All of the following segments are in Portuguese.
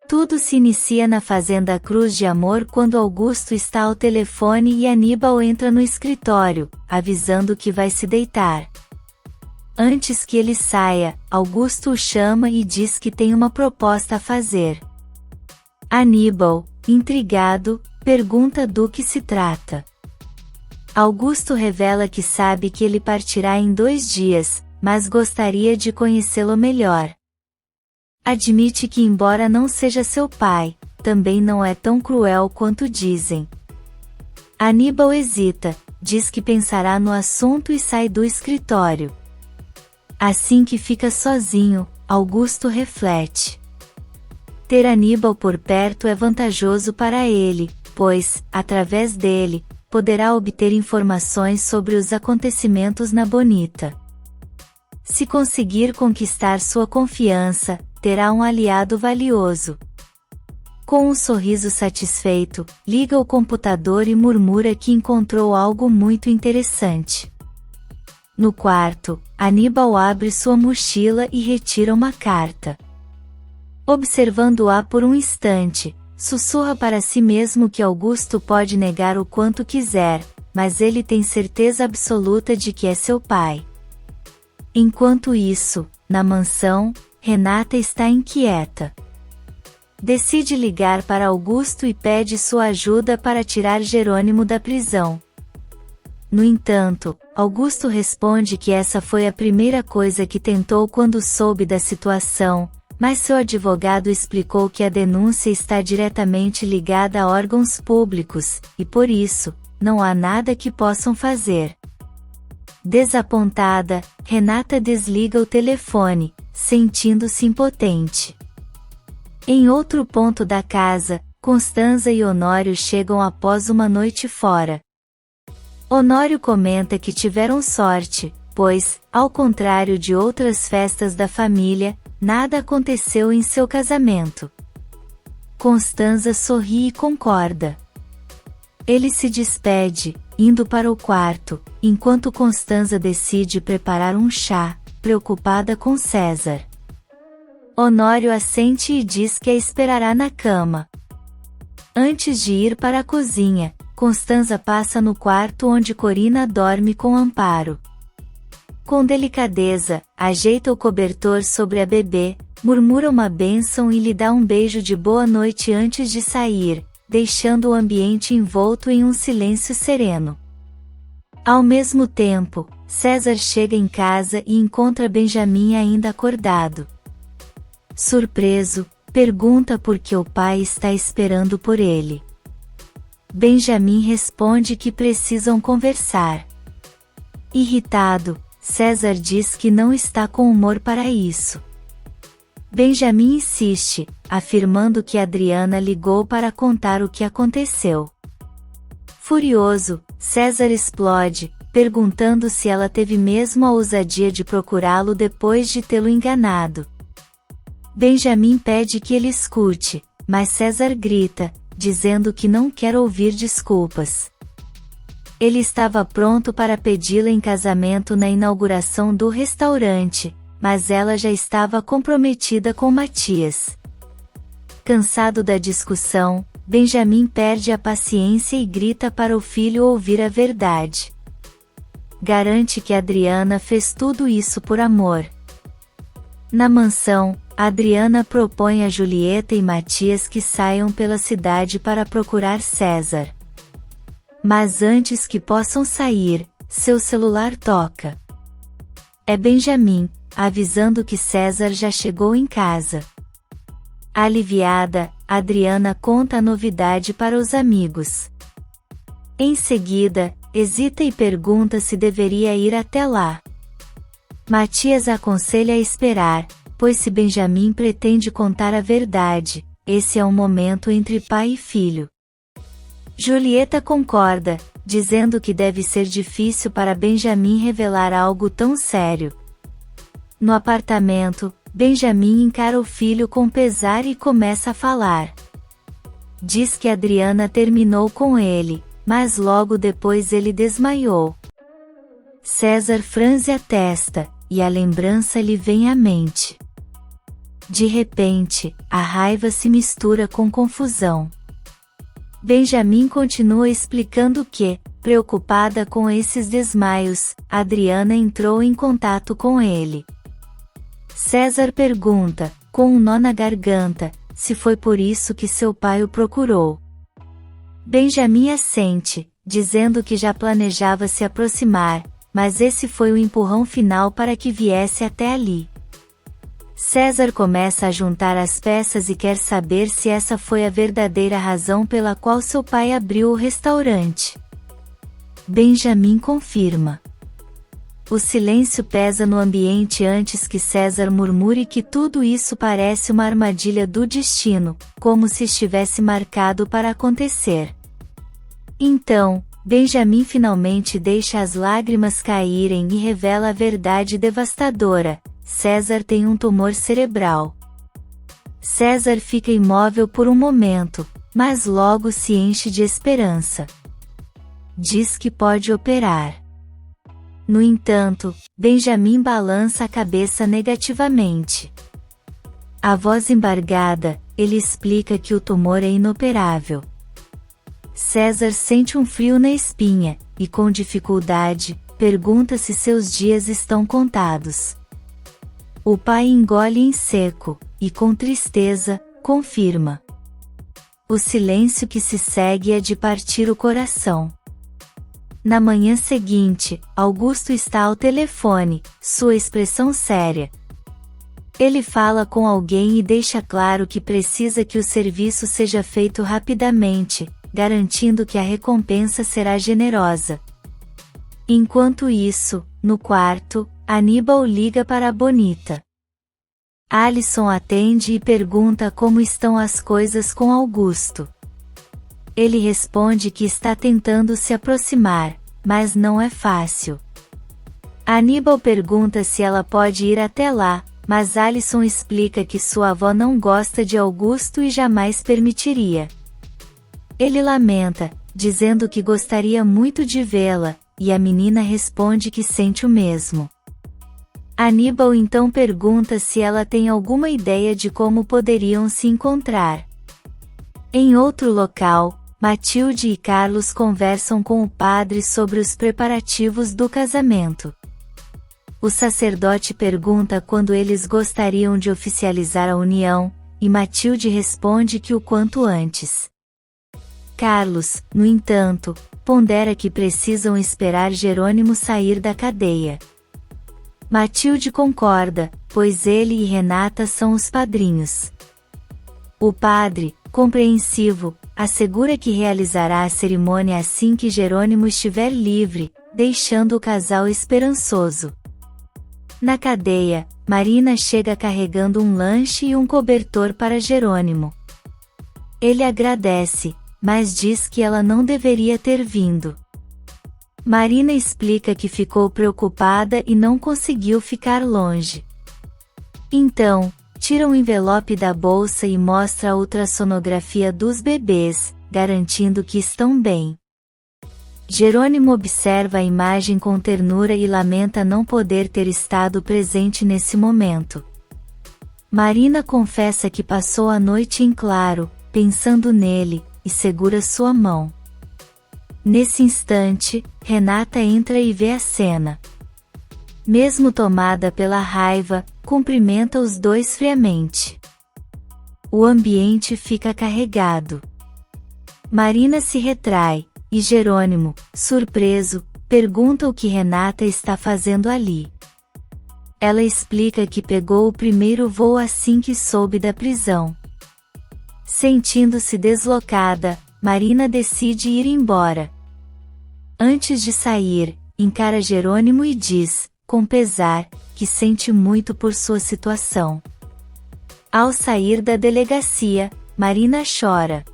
Tudo se inicia na Fazenda Cruz de Amor quando Augusto está ao telefone e Aníbal entra no escritório, avisando que vai se deitar. Antes que ele saia, Augusto o chama e diz que tem uma proposta a fazer. Aníbal, intrigado, pergunta do que se trata. Augusto revela que sabe que ele partirá em 2 dias, mas gostaria de conhecê-lo melhor. Admite que, embora não seja seu pai, também não é tão cruel quanto dizem. Aníbal hesita, diz que pensará no assunto e sai do escritório. Assim que fica sozinho, Augusto reflete. Ter Aníbal por perto é vantajoso para ele, pois, através dele, poderá obter informações sobre os acontecimentos na Bonita. Se conseguir conquistar sua confiança, terá um aliado valioso. Com um sorriso satisfeito, liga o computador e murmura que encontrou algo muito interessante. No quarto, Aníbal abre sua mochila e retira uma carta. Observando-a por um instante, sussurra para si mesmo que Augusto pode negar o quanto quiser, mas ele tem certeza absoluta de que é seu pai. Enquanto isso, na mansão, Renata está inquieta. Decide ligar para Augusto e pede sua ajuda para tirar Jerônimo da prisão. No entanto, Augusto responde que essa foi a primeira coisa que tentou quando soube da situação, mas seu advogado explicou que a denúncia está diretamente ligada a órgãos públicos, e por isso, não há nada que possam fazer. Desapontada, Renata desliga o telefone, sentindo-se impotente. Em outro ponto da casa, Constanza e Honório chegam após uma noite fora. Honório comenta que tiveram sorte, pois, ao contrário de outras festas da família, nada aconteceu em seu casamento. Constanza sorri e concorda. Ele se despede, indo para o quarto, enquanto Constanza decide preparar um chá, preocupada com César. Honório assente e diz que a esperará na cama. Antes de ir para a cozinha, Constanza passa no quarto onde Corina dorme com Amparo. Com delicadeza, ajeita o cobertor sobre a bebê, murmura uma bênção e lhe dá um beijo de boa noite antes de sair, deixando o ambiente envolto em um silêncio sereno. Ao mesmo tempo, César chega em casa e encontra Benjamin ainda acordado. Surpreso, pergunta por que o pai está esperando por ele. Benjamin responde que precisam conversar. Irritado, César diz que não está com humor para isso. Benjamin insiste, afirmando que Adriana ligou para contar o que aconteceu. Furioso, César explode, perguntando se ela teve mesmo a ousadia de procurá-lo depois de tê-lo enganado. Benjamin pede que ele escute, mas César grita, dizendo que não quer ouvir desculpas. Ele estava pronto para pedi-la em casamento na inauguração do restaurante, mas ela já estava comprometida com Matias. Cansado da discussão, Benjamin perde a paciência e grita para o filho ouvir a verdade. Garante que Adriana fez tudo isso por amor. Na mansão, Adriana propõe a Julieta e Matias que saiam pela cidade para procurar César. Mas antes que possam sair, seu celular toca. É Benjamin, avisando que César já chegou em casa. Aliviada, Adriana conta a novidade para os amigos. Em seguida, hesita e pergunta se deveria ir até lá. Matias aconselha a esperar, pois se Benjamin pretende contar a verdade, esse é um momento entre pai e filho. Julieta concorda, dizendo que deve ser difícil para Benjamin revelar algo tão sério. No apartamento, Benjamin encara o filho com pesar e começa a falar. Diz que Adriana terminou com ele, mas logo depois ele desmaiou. César franze a testa, e a lembrança lhe vem à mente. De repente, a raiva se mistura com confusão. Benjamin continua explicando que, preocupada com esses desmaios, Adriana entrou em contato com ele. César pergunta, com um nó na garganta, se foi por isso que seu pai o procurou. Benjamin assente, dizendo que já planejava se aproximar, mas esse foi o empurrão final para que viesse até ali. César começa a juntar as peças e quer saber se essa foi a verdadeira razão pela qual seu pai abriu o restaurante. Benjamin confirma. O silêncio pesa no ambiente antes que César murmure que tudo isso parece uma armadilha do destino, como se estivesse marcado para acontecer. Então, Benjamin finalmente deixa as lágrimas caírem e revela a verdade devastadora: César tem um tumor cerebral. César fica imóvel por um momento, mas logo se enche de esperança. Diz que pode operar. No entanto, Benjamin balança a cabeça negativamente. A voz embargada, ele explica que o tumor é inoperável. César sente um frio na espinha, e com dificuldade, pergunta se seus dias estão contados. O pai engole em seco, e com tristeza, confirma. O silêncio que se segue é de partir o coração. Na manhã seguinte, Augusto está ao telefone, sua expressão séria. Ele fala com alguém e deixa claro que precisa que o serviço seja feito rapidamente, garantindo que a recompensa será generosa. Enquanto isso, no quarto, Aníbal liga para a Bonita. Alison atende e pergunta como estão as coisas com Augusto. Ele responde que está tentando se aproximar, mas não é fácil. Aníbal pergunta se ela pode ir até lá, mas Alison explica que sua avó não gosta de Augusto e jamais permitiria. Ele lamenta, dizendo que gostaria muito de vê-la, e a menina responde que sente o mesmo. Aníbal então pergunta se ela tem alguma ideia de como poderiam se encontrar. Em outro local, Matilde e Carlos conversam com o padre sobre os preparativos do casamento. O sacerdote pergunta quando eles gostariam de oficializar a união, e Matilde responde que o quanto antes. Carlos, no entanto, pondera que precisam esperar Jerônimo sair da cadeia. Matilde concorda, pois ele e Renata são os padrinhos. O padre, compreensivo, assegura que realizará a cerimônia assim que Jerônimo estiver livre, deixando o casal esperançoso. Na cadeia, Marina chega carregando um lanche e um cobertor para Jerônimo. Ele agradece, mas diz que ela não deveria ter vindo. Marina explica que ficou preocupada e não conseguiu ficar longe. Então, tira um envelope da bolsa e mostra a ultrassonografia dos bebês, garantindo que estão bem. Jerônimo observa a imagem com ternura e lamenta não poder ter estado presente nesse momento. Marina confessa que passou a noite em claro, pensando nele, e segura sua mão. Nesse instante, Renata entra e vê a cena. Mesmo tomada pela raiva, cumprimenta os dois friamente. O ambiente fica carregado. Marina se retrai, e Jerônimo, surpreso, pergunta o que Renata está fazendo ali. Ela explica que pegou o primeiro voo assim que soube da prisão. Sentindo-se deslocada, Marina decide ir embora. Antes de sair, encara Jerônimo e diz, com pesar, que sente muito por sua situação. Ao sair da delegacia, Marina chora.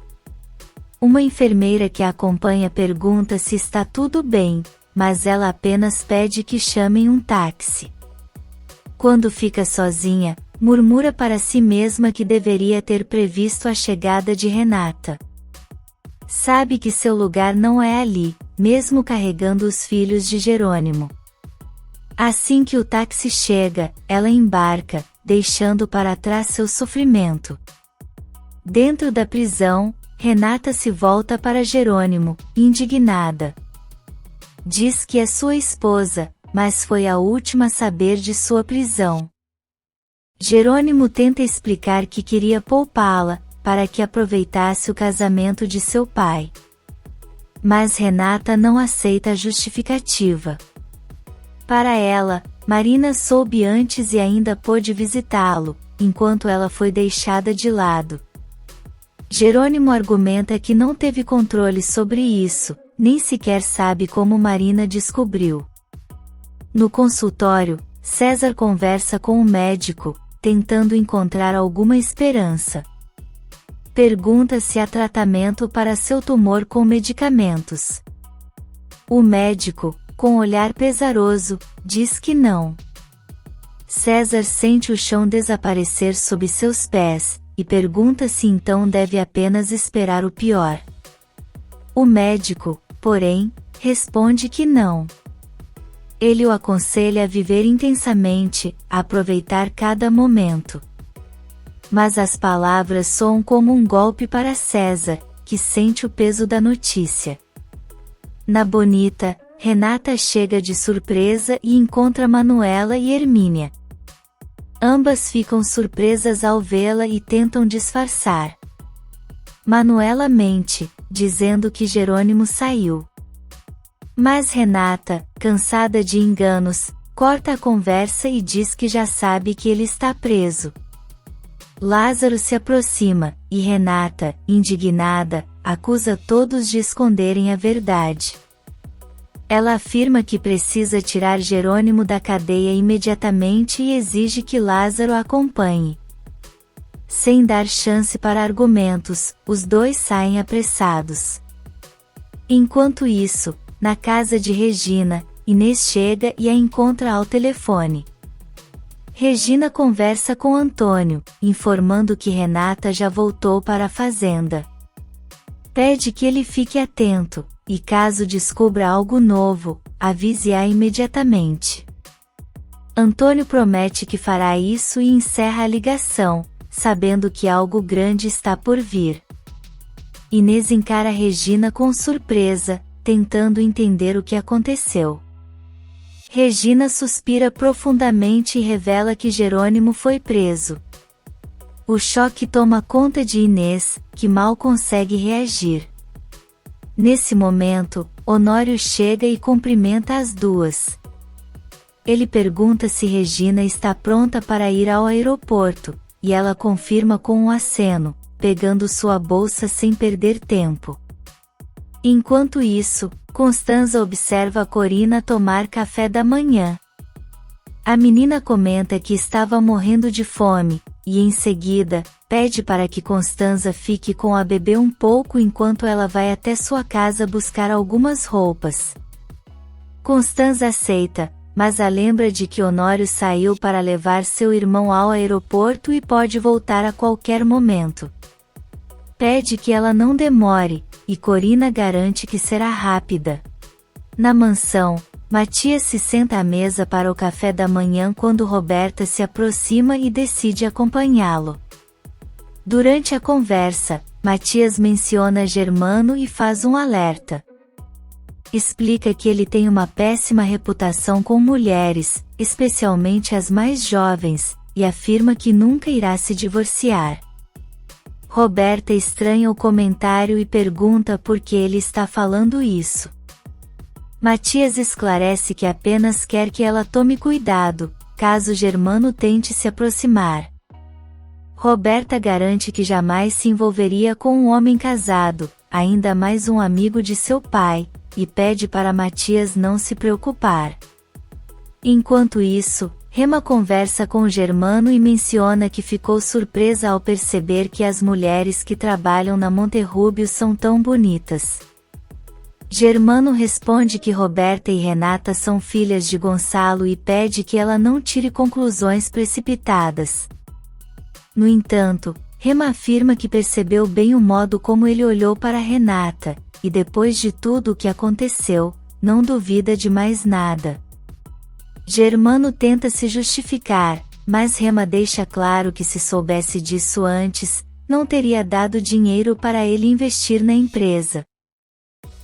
Uma enfermeira que a acompanha pergunta se está tudo bem, mas ela apenas pede que chamem um táxi. Quando fica sozinha, murmura para si mesma que deveria ter previsto a chegada de Renata. Sabe que seu lugar não é ali, mesmo carregando os filhos de Jerônimo. Assim que o táxi chega, ela embarca, deixando para trás seu sofrimento. Dentro da prisão, Renata se volta para Jerônimo, indignada. Diz que é sua esposa, mas foi a última a saber de sua prisão. Jerônimo tenta explicar que queria poupá-la, para que aproveitasse o casamento de seu pai. Mas Renata não aceita a justificativa. Para ela, Marina soube antes e ainda pôde visitá-lo, enquanto ela foi deixada de lado. Jerônimo argumenta que não teve controle sobre isso, nem sequer sabe como Marina descobriu. No consultório, César conversa com o médico, tentando encontrar alguma esperança. Pergunta se há tratamento para seu tumor com medicamentos. O médico, com olhar pesaroso, diz que não. César sente o chão desaparecer sob seus pés, e pergunta se então deve apenas esperar o pior. O médico, porém, responde que não. Ele o aconselha a viver intensamente, a aproveitar cada momento. Mas as palavras soam como um golpe para César, que sente o peso da notícia. Na Bonita, Renata chega de surpresa e encontra Manuela e Hermínia. Ambas ficam surpresas ao vê-la e tentam disfarçar. Manuela mente, dizendo que Jerônimo saiu. Mas Renata, cansada de enganos, corta a conversa e diz que já sabe que ele está preso. Lázaro se aproxima, e Renata, indignada, acusa todos de esconderem a verdade. Ela afirma que precisa tirar Jerônimo da cadeia imediatamente e exige que Lázaro a acompanhe. Sem dar chance para argumentos, os dois saem apressados. Enquanto isso, na casa de Regina, Inês chega e a encontra ao telefone. Regina conversa com Antônio, informando que Renata já voltou para a fazenda. Pede que ele fique atento, e caso descubra algo novo, avise-a imediatamente. Antônio promete que fará isso e encerra a ligação, sabendo que algo grande está por vir. Inês encara Regina com surpresa, tentando entender o que aconteceu. Regina suspira profundamente e revela que Jerônimo foi preso. O choque toma conta de Inês, que mal consegue reagir. Nesse momento, Honório chega e cumprimenta as duas. Ele pergunta se Regina está pronta para ir ao aeroporto, e ela confirma com um aceno, pegando sua bolsa sem perder tempo. Enquanto isso, Constanza observa Corina tomar café da manhã. A menina comenta que estava morrendo de fome, e em seguida, pede para que Constanza fique com a bebê um pouco enquanto ela vai até sua casa buscar algumas roupas. Constanza aceita, mas a lembra de que Honório saiu para levar seu irmão ao aeroporto e pode voltar a qualquer momento. Pede que ela não demore, e Corina garante que será rápida. Na mansão, Matias se senta à mesa para o café da manhã quando Roberta se aproxima e decide acompanhá-lo. Durante a conversa, Matias menciona Germano e faz um alerta. Explica que ele tem uma péssima reputação com mulheres, especialmente as mais jovens, e afirma que nunca irá se divorciar. Roberta estranha o comentário e pergunta por que ele está falando isso. Matias esclarece que apenas quer que ela tome cuidado, caso Germano tente se aproximar. Roberta garante que jamais se envolveria com um homem casado, ainda mais um amigo de seu pai, e pede para Matias não se preocupar. Enquanto isso, Rema conversa com Germano e menciona que ficou surpresa ao perceber que as mulheres que trabalham na Monterrubio são tão bonitas. Germano responde que Roberta e Renata são filhas de Gonçalo e pede que ela não tire conclusões precipitadas. No entanto, Rema afirma que percebeu bem o modo como ele olhou para Renata, e depois de tudo o que aconteceu, não duvida de mais nada. Germano tenta se justificar, mas Rema deixa claro que se soubesse disso antes, não teria dado dinheiro para ele investir na empresa.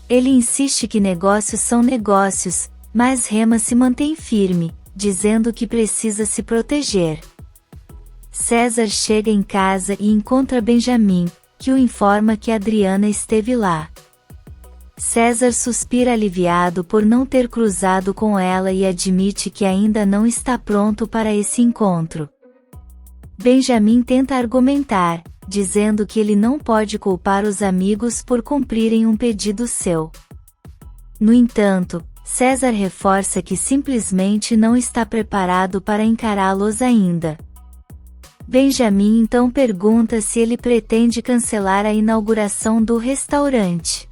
Ele insiste que negócios são negócios, mas Rema se mantém firme, dizendo que precisa se proteger. César chega em casa e encontra Benjamin, que o informa que Adriana esteve lá. César suspira aliviado por não ter cruzado com ela e admite que ainda não está pronto para esse encontro. Benjamin tenta argumentar, dizendo que ele não pode culpar os amigos por cumprirem um pedido seu. No entanto, César reforça que simplesmente não está preparado para encará-los ainda. Benjamin então pergunta se ele pretende cancelar a inauguração do restaurante.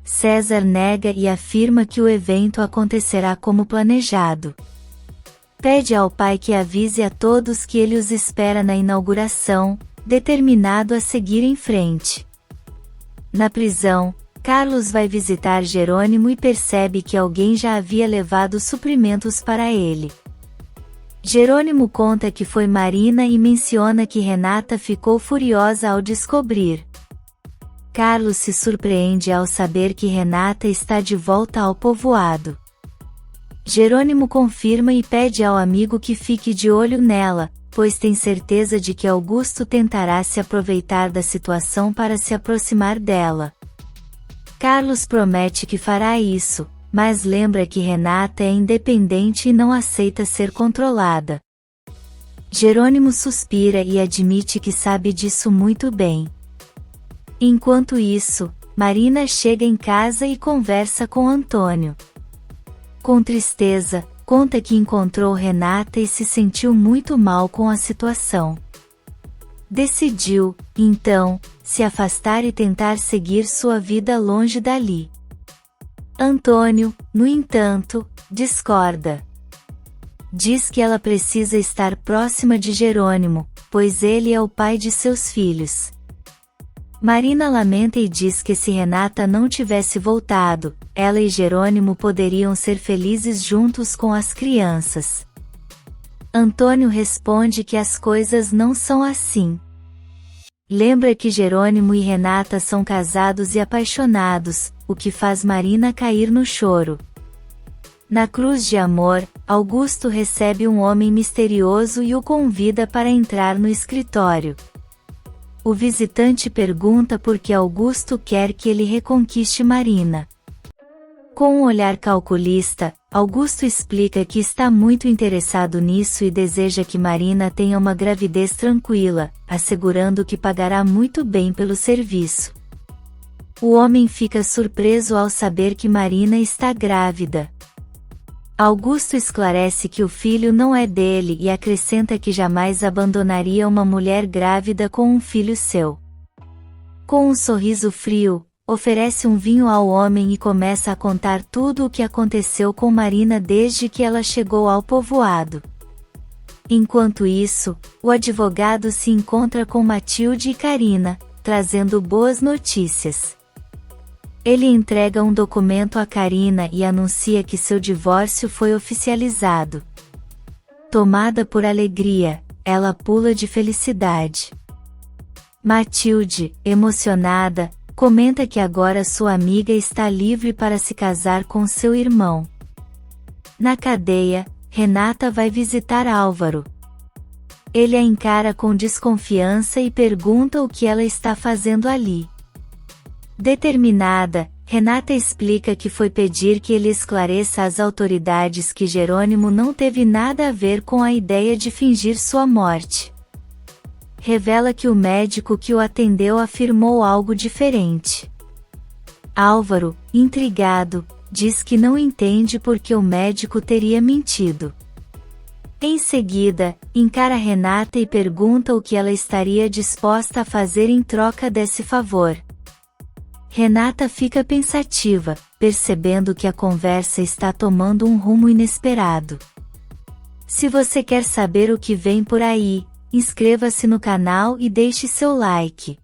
César nega e afirma que o evento acontecerá como planejado. Pede ao pai que avise a todos que ele os espera na inauguração, determinado a seguir em frente. Na prisão, Carlos vai visitar Jerônimo e percebe que alguém já havia levado suprimentos para ele. Jerônimo conta que foi Marina e menciona que Renata ficou furiosa ao descobrir. Carlos se surpreende ao saber que Renata está de volta ao povoado. Jerônimo confirma e pede ao amigo que fique de olho nela, pois tem certeza de que Augusto tentará se aproveitar da situação para se aproximar dela. Carlos promete que fará isso, mas lembra que Renata é independente e não aceita ser controlada. Jerônimo suspira e admite que sabe disso muito bem. Enquanto isso, Marina chega em casa e conversa com Antônio. Com tristeza, conta que encontrou Renata e se sentiu muito mal com a situação. Decidiu, então, se afastar e tentar seguir sua vida longe dali. Antônio, no entanto, discorda. Diz que ela precisa estar próxima de Jerônimo, pois ele é o pai de seus filhos. Marina lamenta e diz que se Renata não tivesse voltado, ela e Jerônimo poderiam ser felizes juntos com as crianças. Antônio responde que as coisas não são assim. Lembra que Jerônimo e Renata são casados e apaixonados, o que faz Marina cair no choro. Na cruz de amor, Augusto recebe um homem misterioso e o convida para entrar no escritório. O visitante pergunta por que Augusto quer que ele reconquiste Marina. Com um olhar calculista, Augusto explica que está muito interessado nisso e deseja que Marina tenha uma gravidez tranquila, assegurando que pagará muito bem pelo serviço. O homem fica surpreso ao saber que Marina está grávida. Augusto esclarece que o filho não é dele e acrescenta que jamais abandonaria uma mulher grávida com um filho seu. Com um sorriso frio, oferece um vinho ao homem e começa a contar tudo o que aconteceu com Marina desde que ela chegou ao povoado. Enquanto isso, o advogado se encontra com Matilde e Carina, trazendo boas notícias. Ele entrega um documento a Carina e anuncia que seu divórcio foi oficializado. Tomada por alegria, ela pula de felicidade. Matilde, emocionada, comenta que agora sua amiga está livre para se casar com seu irmão. Na cadeia, Renata vai visitar Álvaro. Ele a encara com desconfiança e pergunta o que ela está fazendo ali. Determinada, Renata explica que foi pedir que ele esclareça às autoridades que Jerônimo não teve nada a ver com a ideia de fingir sua morte. Revela que o médico que o atendeu afirmou algo diferente. Álvaro, intrigado, diz que não entende por que o médico teria mentido. Em seguida, encara Renata e pergunta o que ela estaria disposta a fazer em troca desse favor. Renata fica pensativa, percebendo que a conversa está tomando um rumo inesperado. Se você quer saber o que vem por aí, inscreva-se no canal e deixe seu like.